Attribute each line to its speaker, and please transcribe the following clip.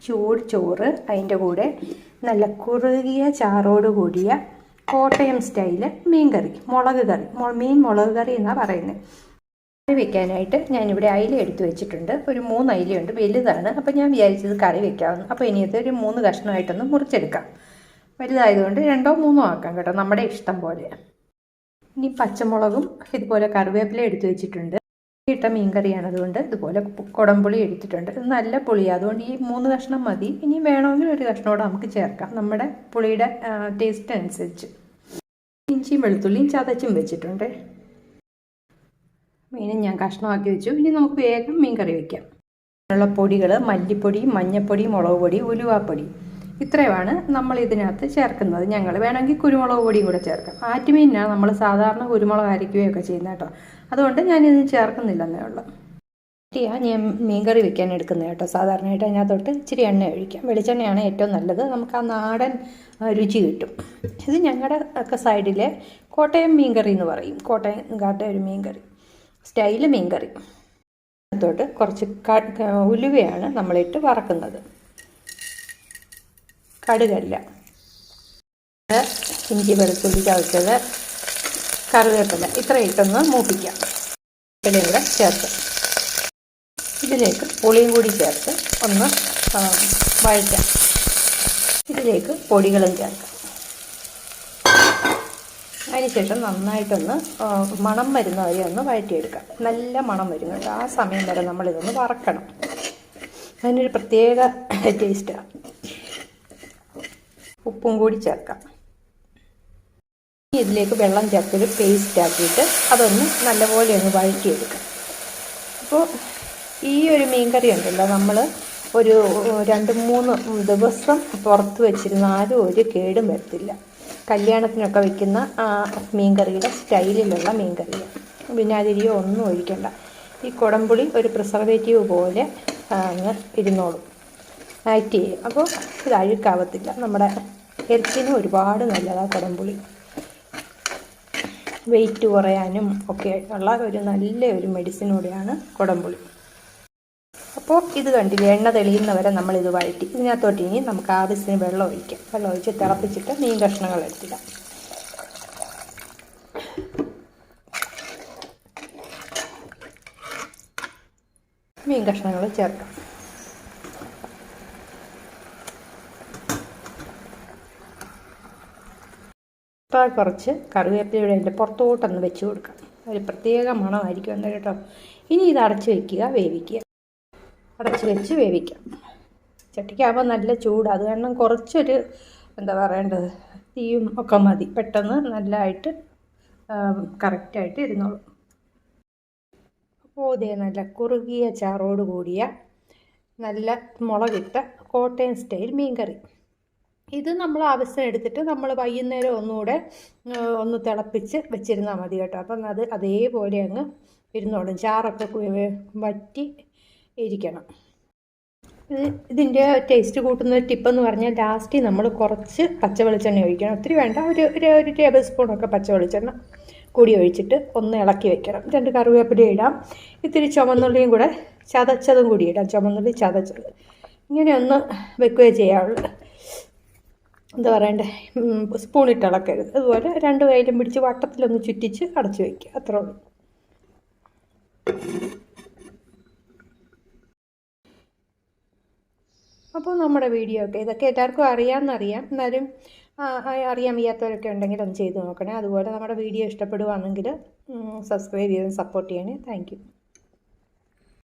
Speaker 1: ചൂട് ചോറ്, അതിൻ്റെ കൂടെ നല്ല കുറുകിയ ചാറോട് കൂടിയ കോട്ടയം സ്റ്റൈല് മീൻകറി, മുളക് കറി, മുളക് കറി എന്നാണ് പറയുന്നത്. കറി വെക്കാനായിട്ട് ഞാനിവിടെ അയില എടുത്ത് വെച്ചിട്ടുണ്ട്. ഒരു 3 അയിലയുണ്ട്, വലുതാണ്. അപ്പോൾ ഞാൻ വിചാരിച്ചത് കറി വെക്കാമെന്ന്. അപ്പോൾ ഇനി ഇത് ഒരു 3 കഷ്ണമായിട്ടൊന്ന് മുറിച്ചെടുക്കാം. വലുതായതുകൊണ്ട് 2ഓ 3ഓ ആക്കാം കേട്ടോ, നമ്മുടെ ഇഷ്ടം പോലെ. ഇനി പച്ചമുളകും ഇതുപോലെ കറിവേപ്പില എടുത്ത് വെച്ചിട്ടുണ്ട്. ഇട്ട മീൻകറിയാണ്, അതുകൊണ്ട് ഇതുപോലെ കുടംപുളി എടുത്തിട്ടുണ്ട്. ഇത് നല്ല പുളിയാണ്, അതുകൊണ്ട് ഈ 3 കഷ്ണം മതി. ഇനി വേണമെങ്കിൽ ഒരു കഷ്ണോടെ നമുക്ക് ചേർക്കാം, നമ്മുടെ പുളിയുടെ ടേസ്റ്റ് അനുസരിച്ച്. ഇഞ്ചിയും വെളുത്തുള്ളിയും ചതച്ചും വെച്ചിട്ടുണ്ട്. മീനും ഞാൻ കഷ്ണമാക്കി വെച്ചു. ഇനി നമുക്ക് വേഗം മീൻ കറി വയ്ക്കാം. ഉള്ള പൊടികൾ മല്ലിപ്പൊടി, മഞ്ഞൾപ്പൊടി, മുളക് പൊടി, ഉലുവാപ്പൊടി, ഇത്രയുമാണ് നമ്മൾ ഇതിനകത്ത് ചേർക്കുന്നത്. ഞങ്ങൾ വേണമെങ്കിൽ കുരുമുളക് പൊടിയും കൂടെ ചേർക്കാം. ആറ്റുമീനാണ് നമ്മൾ സാധാരണ കുരുമുളക് അരയ്ക്കുകയൊക്കെ ചെയ്യുന്നത് കേട്ടോ, അതുകൊണ്ട് ഞാനിത് ചേർക്കുന്നില്ലെന്നേ ഉള്ളൂ. ഞാൻ മീൻ കറി വെക്കാൻ എടുക്കുന്നത് കേട്ടോ. സാധാരണയായിട്ട് അതിനകത്തോട്ട് ഇച്ചിരി എണ്ണ ഒഴിക്കാം. വെളിച്ചെണ്ണയാണ് ഏറ്റവും നല്ലത്, നമുക്ക് ആ നാടൻ രുചി കിട്ടും. ഇത് ഞങ്ങളുടെ ഒക്കെ സൈഡിലെ കോട്ടയം മീൻ കറി എന്ന് പറയും. കോട്ടയം ഒരു മീൻ കറി സ്റ്റൈല് മീൻ കറി. അതിനകത്തോട്ട് കുറച്ച് ഉലുവയാണ് നമ്മളിട്ട് വറക്കുന്നത്, കടുകല്ല. ഇഞ്ചി വെളുത്തുള്ളി ചതച്ചത്, കറിവേപ്പില, ഇത്ര ഇട്ടൊന്ന് മൂപ്പിക്കാം. ഇത്രയും കൂടെ ചേർത്ത് ഇതിലേക്ക് പുളിയും കൂടി ചേർത്ത് ഒന്ന് വഴറ്റാം. ഇതിലേക്ക് പൊടികളും ചേർക്കാം. അതിനുശേഷം നന്നായിട്ടൊന്ന് മണം വരുന്ന വരെ ഒന്ന് വഴറ്റിയെടുക്കാം. നല്ല മണം വരും കേട്ടോ, ആ സമയം വരെ നമ്മളിതൊന്ന് വറക്കണം. അതിനൊരു പ്രത്യേക ടേസ്റ്റാണ്. ഉപ്പും കൂടി ചേർക്കാം. ഇതിലേക്ക് വെള്ളം ചേർത്തൊരു പേസ്റ്റ് ആക്കിയിട്ട് അതൊന്ന് നല്ലപോലെ ഒന്ന് വഴറ്റിയെടുക്കാം. അപ്പോൾ ഈ ഒരു മീൻ കറി ഉണ്ടല്ലോ, നമ്മൾ ഒരു 2-3 ദിവസം പുറത്ത് വെച്ചിരുന്നാലും ഒരു കേടും വരത്തില്ല. കല്യാണത്തിനൊക്കെ വയ്ക്കുന്ന മീൻ കറിയുടെ സ്റ്റൈലിലുള്ള മീൻ കറിയാണ്. വിനാഗിരിയോ ഒന്നും ഒഴിക്കണ്ട. ഈ കുടംപുളി ഒരു പ്രിസർവേറ്റീവ് പോലെ അങ്ങ് ഇരുന്നോളും, ആക്ട് ചെയ്യും. അപ്പോൾ ഇത് അഴുക്കാവത്തില്ല. നമ്മുടെ ഹെൽത്തിന് ഒരുപാട് നല്ലതാണ് കുടംപുളി. വെയിറ്റ് കുറയാനും ഒക്കെ ഉള്ള നല്ലൊരു മെഡിസിൻ കൂടിയാണ് കുടംപുളി. അപ്പോൾ ഇത് കണ്ടില്ലേ, എണ്ണ തെളിയുന്നവരെ നമ്മളിത് വഴറ്റി. ഇതിനകത്തോട്ട് ഇനി നമുക്ക് ആവശ്യത്തിന് വെള്ളം ഒഴിക്കാം. വെള്ളം ഒഴിച്ച് തിളപ്പിച്ചിട്ട് മീൻ കഷ്ണങ്ങൾ എടുത്തിടാം. മീൻ കഷ്ണങ്ങൾ ചേർക്കാം. കുറച്ച് കറിവേപ്പിലയുടെ അതിൻ്റെ പുറത്തോട്ടൊന്ന് വെച്ച് കൊടുക്കാം. ഒരു പ്രത്യേക മണമായിരിക്കും എന്ന് കേട്ടോ. ഇനി ഇത് അടച്ച് വയ്ക്കുക, വേവിക്കുക. അടച്ച് വെച്ച് വേവിക്കാം. ചട്ടിക്കാകുമ്പോൾ നല്ല ചൂട്, അത് കാരണം കുറച്ചൊരു എന്താ പറയേണ്ടത്, തീയും ഒക്കെ മതി. പെട്ടെന്ന് നല്ലതായിട്ട് കറക്റ്റായിട്ട് ഇരുന്നോളൂ. അപ്പോൾ ഇതേ നല്ല കുറുകിയ ചാറോട് കൂടിയ നല്ല മുളകിട്ട കോട്ടയം സ്റ്റൈൽ മീൻ കറി. ഇത് നമ്മൾ ആവശ്യം എടുത്തിട്ട് നമ്മൾ വൈകുന്നേരം ഒന്നുകൂടെ ഒന്ന് തിളപ്പിച്ച് വെച്ചിരുന്നാൽ മതി കേട്ടോ. അപ്പം അത് അതേപോലെ അങ്ങ് ഇരുന്നോളും. ചാറൊക്കെ വറ്റി ഇരിക്കണം. ഇതിൻ്റെ ടേസ്റ്റ് കൂട്ടുന്ന ടിപ്പെന്ന് പറഞ്ഞാൽ ലാസ്റ്റ് നമ്മൾ കുറച്ച് പച്ച വെളിച്ചെണ്ണ ഒഴിക്കണം. ഒത്തിരി വേണ്ട, ഒരു ടേബിൾ സ്പൂണൊക്കെ പച്ച വെളിച്ചെണ്ണ കൂടി ഒഴിച്ചിട്ട് ഒന്ന് ഇളക്കി വെക്കണം. 2 കറിവേപ്പില ഇടാം. ഇത്തിരി ചുവന്നുള്ളിയും കൂടെ ചതച്ചതും കൂടി ഇടാം. ചുവന്നുള്ളി ചതച്ചത് ഇങ്ങനെ ഒന്ന് വെക്കുകയോ ചെയ്യാവുള്ളൂ. എന്താ പറയണ്ടേ, സ്പൂണിട്ട് ഇളക്കരുത്. അതുപോലെ 2 കൈയിലും പിടിച്ച് വട്ടത്തിലൊന്ന് ചുറ്റിച്ച് അടച്ചു വയ്ക്കുക, അത്രേ ഉള്ളൂ. അപ്പോൾ നമ്മുടെ വീഡിയോ ഒക്കെ ഇതൊക്കെ എല്ലാവർക്കും അറിയാമെന്നറിയാം. എന്നാലും അറിയാൻ വയ്യാത്തവരൊക്കെ ഉണ്ടെങ്കിൽ ഒന്ന് ചെയ്ത് നോക്കണേ. അതുപോലെ നമ്മുടെ വീഡിയോ ഇഷ്ടപ്പെടുകയാണെങ്കിൽ സബ്സ്ക്രൈബ് ചെയ്ത് സപ്പോർട്ട് ചെയ്യണേ. Thank you.